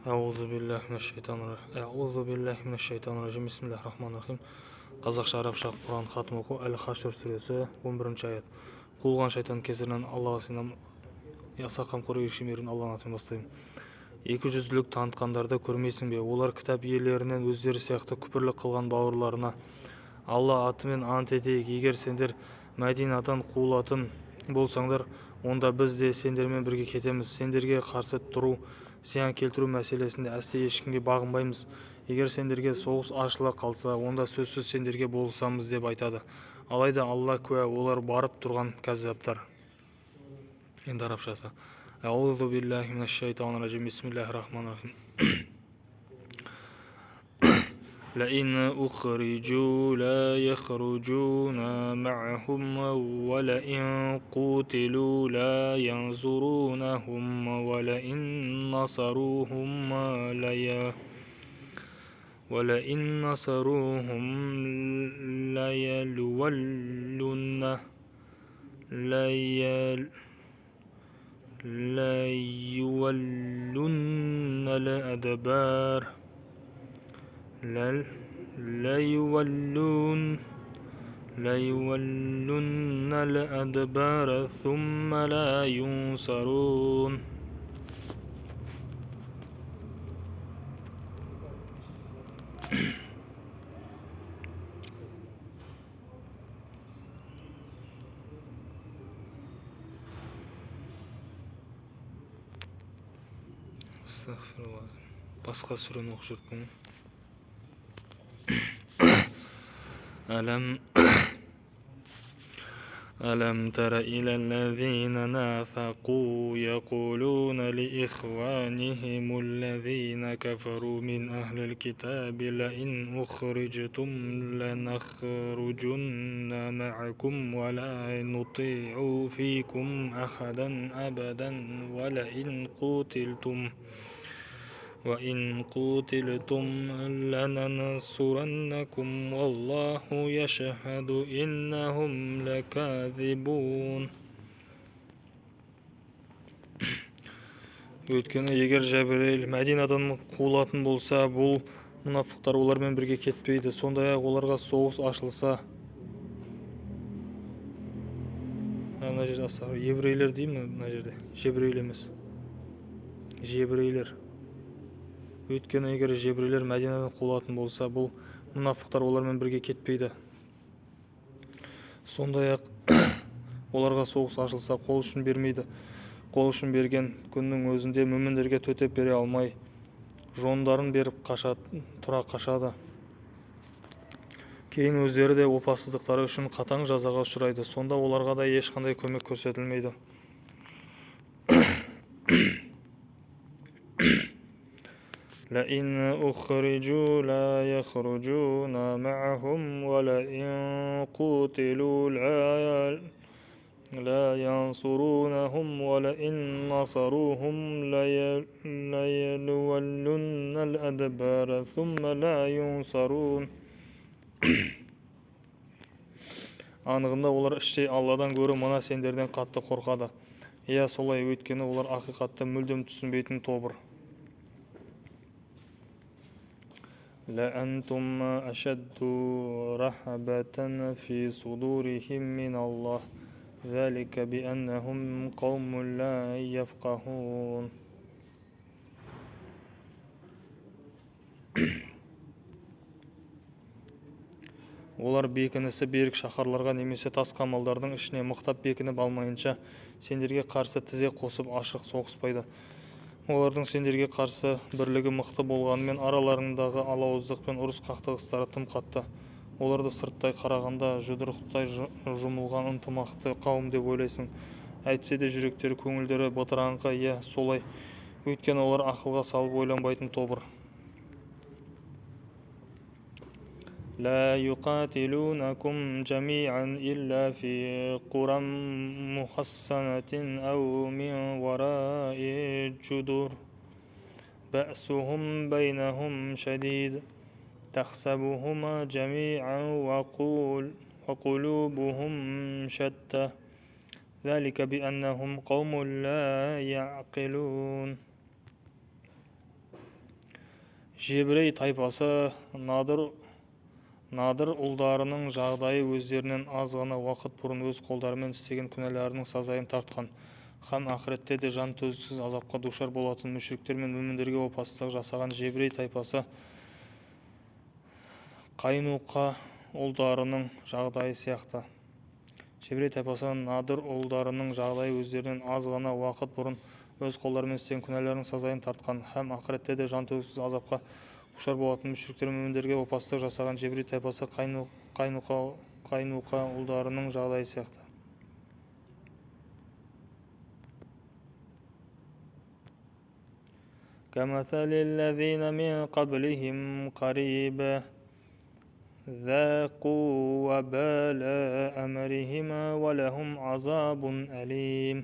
Аузубиллахи минаш-шайтанир-ражим. Бисмиллахир-рахманир-рахим. Қазақша, арабша Құран хатым оқу. Әл-Хашр сүресі 11-ші аят. Қуылған шайтан кесірінен Аллаға сыйынам, аса қамқор ерекше мейірбан Алланың атымен бастаймын. Екі жүзділік танытқандарды көрмейсің бе? Олар кітап иелерінен өздері сияқты күпірлік қылған бауырларына Алла атымен ант етейік, егер сендер Мәдинадан қуылатын болсаңдар, онда біз де сендермен бірге кетеміз. Сендерге қарсы тұру, зиян келтіру мәселесінде әсте ешкімге бағынбаймыз. Егер сендерге соғыс ашыла қалса, онда сөзсіз сендерге болысамыз деп айтады. Алайда Алла куә, олар барып тұрған кәззаптар. Енді арабшасы. Аузу биллахи минаш-шайтанир-ражим. Бисмиллахир-рахманир-рахим. لئن أخرجوا لا يخرجون معهم ولئن قتلوا لا ينصرونهم ولئن نصروهم ليولن الأدبار ثم لا ينصرون. Басқа сүрені оқып жүріппін. ألم تر إلى الذين نافقوا يقولون لإخوانهم الذين كفروا من أهل الكتاب لئن أخرجتم لنخرجن معكم ولا نطيع فيكم أحدا أبدا وإن قتلتم لننصرنكم والله يشهد إنهم لكاذبون. Өйткені егер Жәбірейіл Мәдинадан қуылатын болса, бұл мұнафықтар олармен бірге кетпейді. Сондай-ақ оларға соғыс ашылса, мына жерде еврейлер деймін, мына жерде жебірейлер емес, жебірейлер. Өйткені егер жебірейлер Мәдинадан қуылатын болса, бұл мұнафықтар олармен бірге кетпейді. Сондай-ақ оларға соғыс ашылса, қол ұшын бермейді. Қол ұшын берген күннің өзінде мүміндерге төтеп бере алмай, жондарын беріп тұра қашады. Кейін өздері де опасыздықтары үшін қатаң жазаға ұшырайды. Сонда оларға да ешқандай көмек көрсетілмейді. لئن أخرجوا لا يخرجون معهم ولئن قتلوا لا ينصرونهم ولئن نصروهم ليولن الأدبار ثم لا ينصرون. Анығында олар іштей Алладан гөрі мына сендерден қатты қорқады. Иә, солай, өйткені олар ақиқатты мүлдем түсінбейтін тобыр. لأنتم أشد رهبة في صدورهم من الله ذلك بأنهم قوم لا يفقهون. Олар бекінісі берік шаһарларға немесе тас қамалдардың ішіне мықтап бекініп алмайынша сендерге қарсы тізе қосып ашық соғыспайды. Олардың сендерге қарсы бірлігі мықты болғанымен араларындағы алауыздық пен ұрыс қақтығыстары тым қатты. Оларды сырттай қарағанда жұдырықтай жұмылған ынтымақты қауым деп ойлайсың. Әйтсе де жүректері, көңілдері бытыраңқы. Иә, солай. Өйткені олар ақылға салып ойланбайтын тобыр. لا يقاتلونكم جميعا إلا في قرى محصنة أو من وراء جدر بأسهم بينهم شديد تحسبهم جميعا وقلوبهم شتى ذلك بأنهم قوم لا يعقلون. Жебірей тайпасы Надыр ұлдарының жағдайы өздерінен аз ғана уақыт бұрын өз қолдарымен істеген күнәларының сазайын тартқан, һәм ақыретте де жан төзгісіз азапқа душар болатын мүшриктер мен мүміндерге опасыздық жасаған жебірей тайпасы Қайнуқа ұлдарының жағдайы сияқты. Жебірей тайпасы Надыр ұлдарының жағдайы өздерінен аз ғана уақыт бұрын өз қолдарымен істеген күнәларының сазайын тартқан, һәм ақыретте де жан төзгісіз азапқа душар болатын мүшриктер мен мүміндерге опасыздық жасаған жебірей тайпасы Қайнуқа ұлдарының жағдайы сияқты. كمثل الذين من قبلهم قريبا ذاقوا وبال أمرهما ولهم عذاب أليم.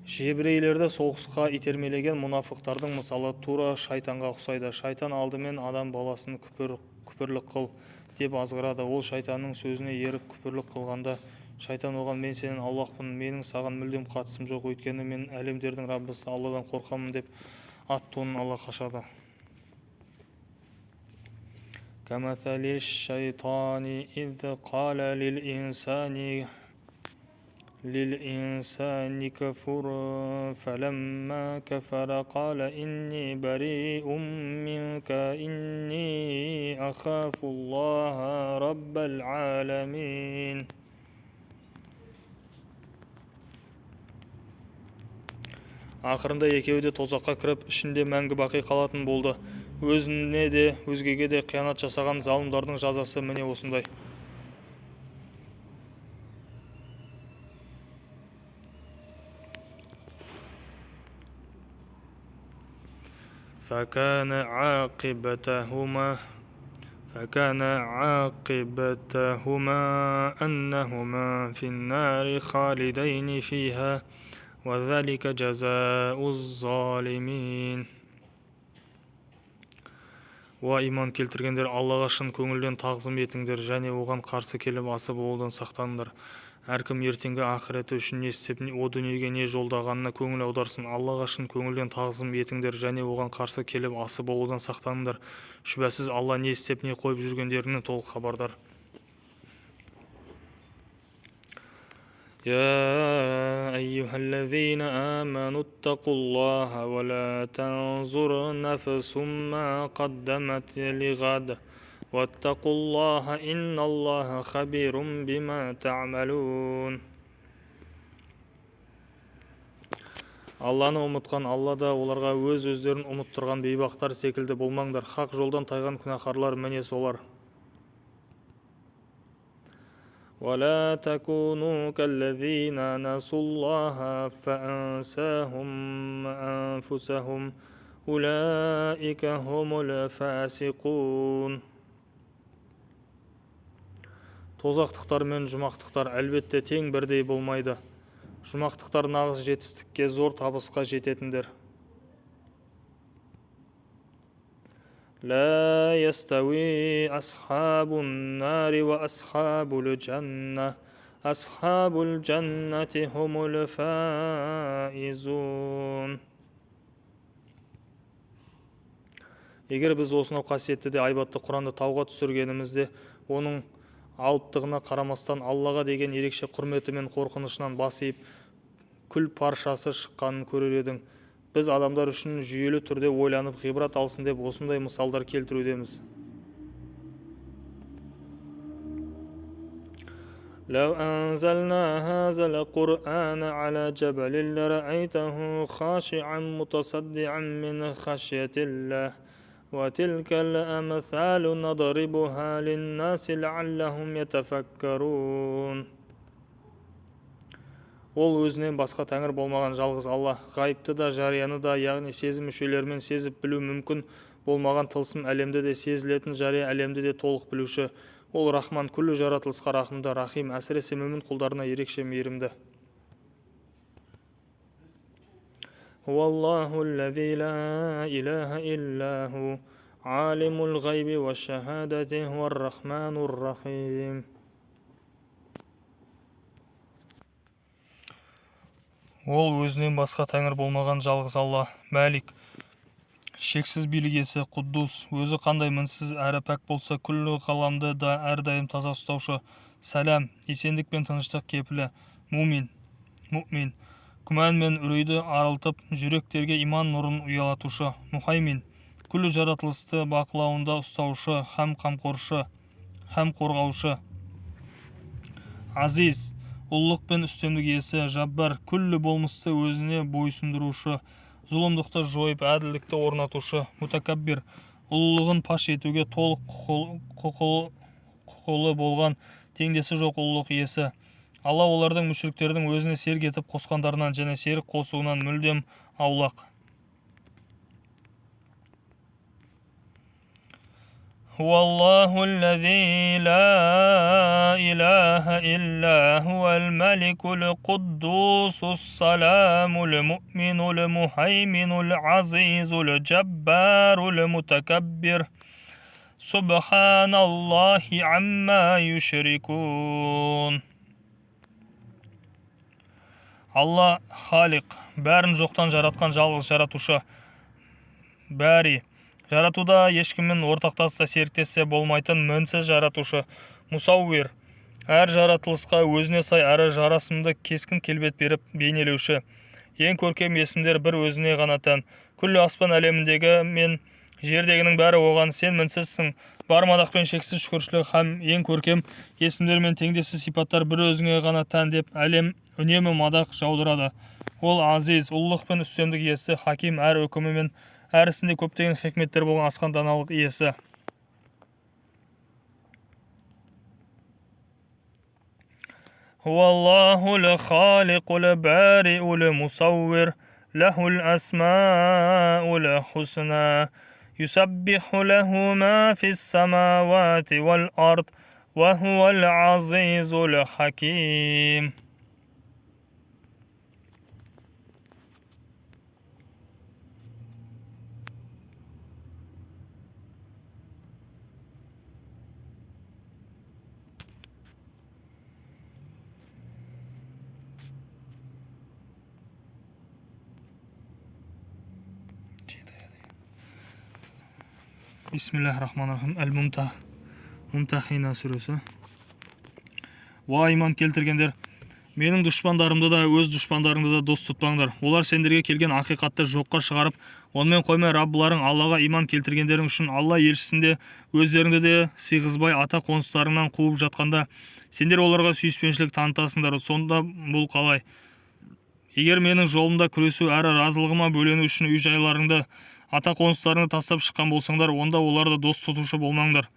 Жебірейлерді соғысқа итермелеген мұнафықтардың мысалы тура шайтанға ұқсайды. Шайтан алдымен адам баласын күпірлік қыл деп азғырады. Ол шайтанның сөзіне еріп күпірлік қылғанда, шайтан оған: мен сенен Аллахпын, менің саған мүлдем қатысым жоқ, өйткені мен әлемдердің Раббысы Алладан қорқамын деп ат-тонын ала қашады. كمثل الشيطان إذ قال للإنسان كفر فلما كفر قال إني بريء منك إني أخاف الله رب العالمين. Ақырында екеуі де тозаққа кіріп, ішінде мәңгі бақи қалатын болды. Өзіне де, өзгеге де қиянат жасаған залымдардың жазасы міне осындай. فكان عاقبتهما أنهما في النار خالدين فيها وذلك جزاء الظالمين. Уа иман келтіргендер, Аллаға шын көңілден тағзым етіңдер және оған қарсы келіп асы болудан сақтаныңдар. Әркім ертеңгі ақыреті үшін не істеп, о дүниеге не жолдағанына көңіл аударсын. Аллаға шын көңілден тағзым етіңдер және оған қарсы келіп асы болудан сақтаныңдар. Шүбәсіз Алла не істеп, не қойып жүргендерінен толық хабардар. يا أيها الذين آمنوا اتقوا الله ولا تنظر نفس ما قدمت لغد واتقوا الله إن الله خبير بما تعملون. Алланы ұмытқан Алла да оларға өздерін ұмыттырған бейбақтар секілді болмаңдар. Хақ жолдан тайған күнәһарлар міне солар. ولا تكونوا كالذين نسوا الله فأنساهم أنفسهم أولئك هم الفاسقون. Тозақтықтар мен жұмақтықтар әлбетте тең бірдей болмайды. Жұмақтықтар нағыз жетістікке, зор табысқа жететіндер. لا يستوي أصحاب النار وأصحاب الجنة أصحاب الجنة هم الفائزون. Егер біз осынау қасиетті де айбатты Құранды тауға түсіргенімізде, оның алыптығына қарамастан Аллаға деген ерекше құрметі мен қорқынышынан басып, күл паршасы шыққанын көрер едің. Біз адамдар үшін жүйелі түрде ойланып ғибрат алсын деп осындай мысалдар келтірудеміз. لو أنزلنا هذا القرآن على جبل لرأيته خاشعا متصدعا من خشية الله وتلك الأمثال نضربها للناس لعلهم يتفكرون. Ол өзінен басқа тәңір болмаған жалғыз Алла, ғайыпты да жарияны да, яғни сезім мүшелерімен сезіп білу мүмкін болмаған тылсым әлемді де, сезілетін жария әлемді де толық білуші. Ол Рахман, күллі жаратылысқа рахымды, Рахим, әсіресе мүмін құлдарына ерекше мейірімді. Хуаллаху аллази ла илаха иллаху алимул ғайби ва шахадати хуар рахманур рахим. Ол өзінен басқа тәңір болмаған жалғыз Алла, Мәлик, шексіз билік иесі, Құддус, өзі қандай мінсіз әрі пәк болса, күллі ғаламды да әрдайым таза ұстаушы, Сәлам, есендік пен тыныштық кепілі, Мумин, күмән мен үрейді арылтып, жүректерге иман нұрын ұялатушы, Мұхаймин, күллі жаратылысты бақылауында ұстаушы, һәм қамқоршы, һәм қорғаушы, Азиз, ұлылық пен үстемдік иесі, Жаббар, күллі болмысты өзіне бойсұндырушы, зұлымдықты жойып, әділдікті орнатушы, Мутакаббир, ұлылығын паш етуге толық құқылы болған, теңдесі жоқ ұлылық иесі. Алла олардың мүшриктердің өзіне серік етіп қосқандарынан және серік қосуынан мүлдем аулақ. Хуаллаху аллази ла илаха илля хуал маликул куддусус саламул муъминул мухайминул азизул джаббарул мутакаббир. Субханаллахи амма юшрикун. Алла халиқ, бәрін жоқтан жаратқан жалғыз жаратушы. Бәри, жаратуда ешкіммен ортақтасса серіктессе болмайтын мінсіз жаратушы. Мусауир, әр жаратылысқа өзіне сай әрі жарасымды кескін келбет беріп бейнелеуші. Ең көркем есімдер бір өзіне ғана тән. Күллі аспан әлеміндегі мен жердегінің бәрі оған, сен мінсізсің. Бар мадақ пен шексіз шүкіршілік һәм ең көркем есімдер мен теңдессіз сипаттар бір өзіңе ғана тән деп әлем үнемі мадақ жаудырады. Ол азиз, ұлылық пен үстемдік иесі, хаким, әр үкімі мен әр ісінде көптеген хикметтер болған асқан даналық иесі. Хуаллахул халиқул бариул мусаввир, лахул асмаул хусна, юсаббиху лаху ма фис самавати вал ард, ва хувал азизул хаким. Бисмиллахир-рахманир-рахим. Әл-Мумтахина сүресі. Уа иман келтіргендер, менің дұшпандарымды да, өз дұшпандарыңды да дос тұтпаңдар. Олар сендерге келген ақиқатты жоққа шығарып, онымен қоймай Раббыларың Аллаға иман келтіргендерің үшін Алла елшісінде өздеріңді де сыйғызбай ата қоныстарыңнан қуып жатқанда, сендер оларға сүйіспеншілік танытасыңдар. Сонда бұл қалай? Егер менің жолымда күресу әрі разылығыма бөлену үшін үй-жайларыңды, ата қоныстарыңды тастап шыққан болсаңдар, онда оларды дос тұтушы болмаңдар.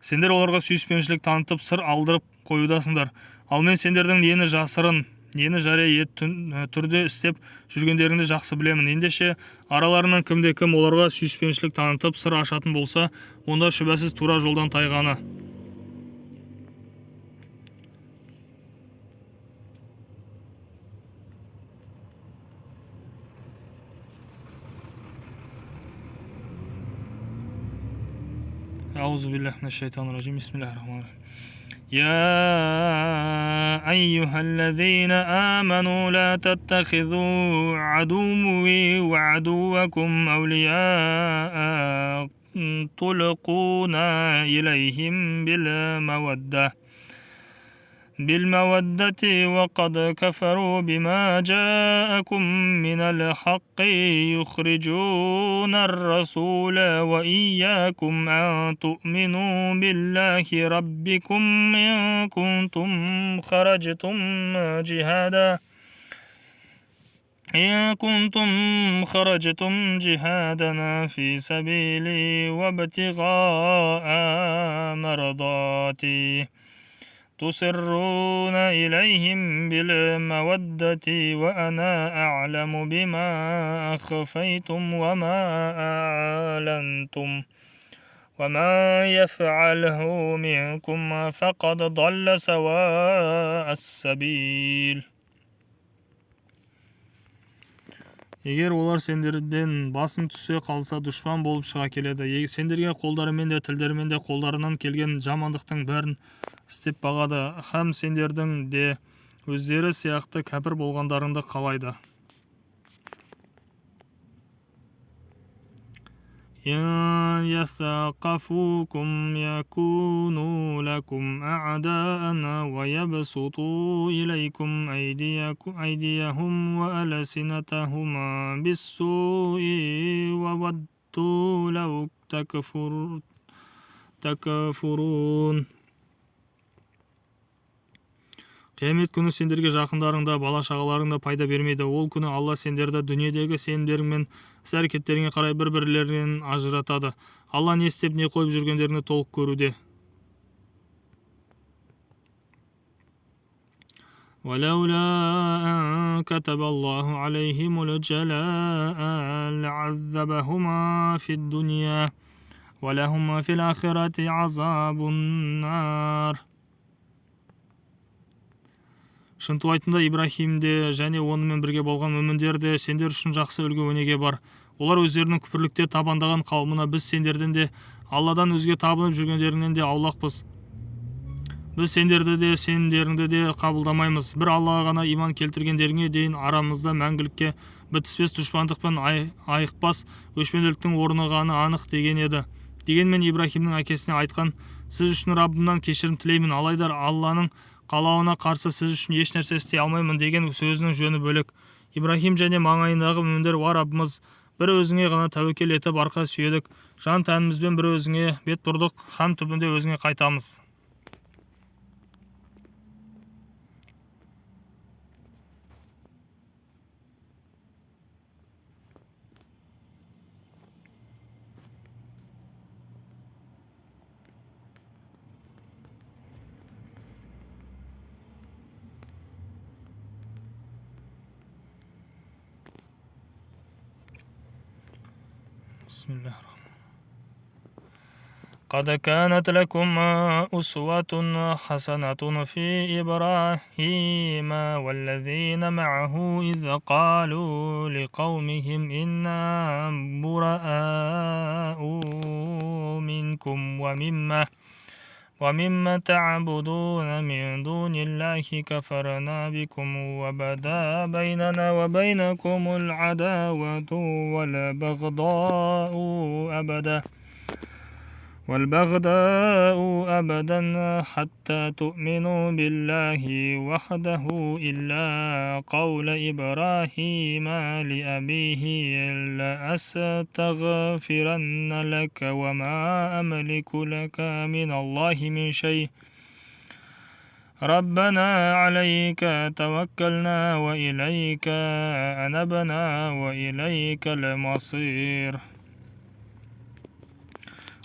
Сендер оларға сүйіспеншілік танытып, сыр алдырып қоюдасыңдар. Ал мен сендердің нені жасырын, нені жария түрде істеп жүргендеріңді жақсы білемін. Ендеше араларынан кімде-кім оларға сүйіспеншілік танытып, сыр ашатын болса, онда шүбәсіз тура жолдан тайғаны. أعوذ بالله من الشيطان الرجيم. بسم الله الرحمن الرحيم. يا أيها الذين آمنوا لا تتخذوا عدوي وعدوكم أولياء تلقون إليهم بالمودة وقد كفروا بما جاءكم من الحق يخرجون الرسول وإياكم أن تؤمنوا بالله ربكم إن كنتم خرجتم جهادا في سبيلي وابتغاء مرضاتي تسرون إليهم بالمودة وأنا أعلم بما أخفيتم وما أعلنتم وما يفعله منكم فقد ضل سواء السبيل. Егер олар сендерден басым түсе қалса дұшпан болып шыға келеді. Сендерге қолдарымен де тілдерімен де қолдарынан келген жамандықтың бәрін істеп бағады. Һәм сендердің де өздері сияқты кәпір болғандарыңды қалайды. إن يثقفوكم يكونوا لكم أعداء ويبسطوا إليكم أيديهم وألسنتهم بالسوء وودوا لو تكفرون. Қиямет күні сендерге жақындарың да, бала-шағаларың да пайда бермейді. Ол күні Алла сендерді дүниедегі сенімдерің мен іс-әрекеттеріңе қарай бір-бірлерінен ажыратады. Алла не істеп, не қойып жүргендеріңді толық көруде. وَلَوْلَا أَن كَتَبَ اللَّهُ عَلَيْهِمُ الْجَلَاءَ لَعَذَّبَهُمْ فِي الدُّنْيَا وَلَهُمْ فِي الْآخِرَةِ عَذَابُ النَّارِ. Шынтуайтында Ибрахимде және онымен бірге болған мүміндерде сендер үшін жақсы үлгі-өнеге бар. Олар өздерінің күпірлікте табандаған қауымына біз сендерден де, Алладан өзге табынып жүргендеріңнен де аулақпыз. Біз сендерді де, сендеріңді де қабылдамаймыз. Бір Аллаға ғана иман келтіргендеріңе дейін арамызда мәңгілікке бітіспес дұшпандық пен айықпас өшпенділіктің орнығаны анық деген еді. Дегенмен Ибрахимнің әкесіне айтқан: сіз үшін Раббымнан кешірім тілеймін, алайда Алланың қалауына қарсы сіз үшін еш нәрсе істей алмаймын деген сөзінің жөні бөлек. Ибрахим және маңайындағы мүміндер: уа Раббымыз, бір өзіңе ғана тәуекел етіп арқа сүйедік, жан тәнімізбен бір өзіңе бет бұрдық, һәм түбінде өзіңе қайтамыз. بسم الله الرحمن الرحيم. قد كانت لكم أسوة حسنة في إبراهيم والذين معه إذ قالوا لقومهم إنا براء منكم ومما تعبدون من دون الله كفرنا بكم وبدا بيننا وبينكم العداوة والبغضاء أبدا حتى تؤمنوا بالله وحده إلا قول إبراهيم لأبيه لأستغفرن لك وما أملك لك من الله من شيء ربنا عليك توكلنا وإليك أنبنا وإليك المصير.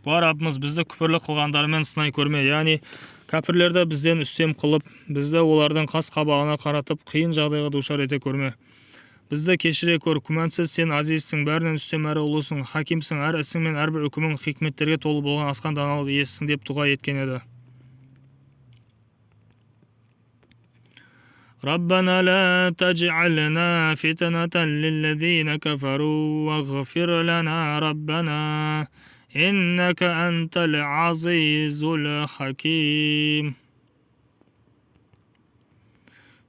Уа Раббымыз, бізді күпірлік қылғандарымен сынай көрме, яғни кәпірлерді бізден үстем қылып, бізді олардың қас-қабағына қаратып, қиын жағдайға душар ете көрме. Бізді кешіре көр, күмәнсіз сен азизсің, бәрінен үстем әрі ұлысың, хакимсің, әр ісің мен әрбір үкімің хикметтерге толы болған асқан даналық иесісің деп дұға еткен еді. ربنا لا تجعلنا فتنة للذين كفروا واغفر لنا ربنا إنك أنت العزيز الحكيم.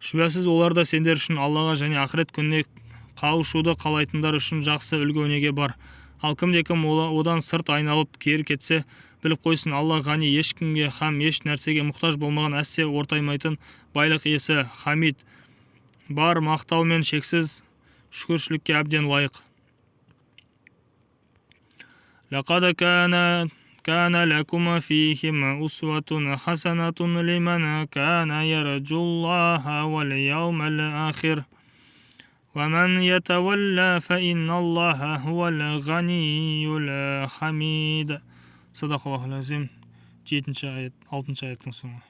Шүбәсіз олар да сендер үшін Аллаға және ақырет күніне қауышуды қалайтындар үшін жақсы үлгі-өнеге бар. Ал кімде-кім одан сырт айналып кері кетсе, біліп қойсын, Алла ғани, ешкімге һәм еш нәрсеге мұқтаж болмаған, әсте ортаймайтын байлық иесі, хамид, бар мақтау мен шексіз шүкіршілікке әбден лайық. لقد كان لكم فيهم أسوة حسنة لمن كان يرجو الله واليوم الآخر ومن يتولى فإن الله هو الغني الحميد. صدق الله العظيم. 7-й ayet, 6-й ayеттің соңы.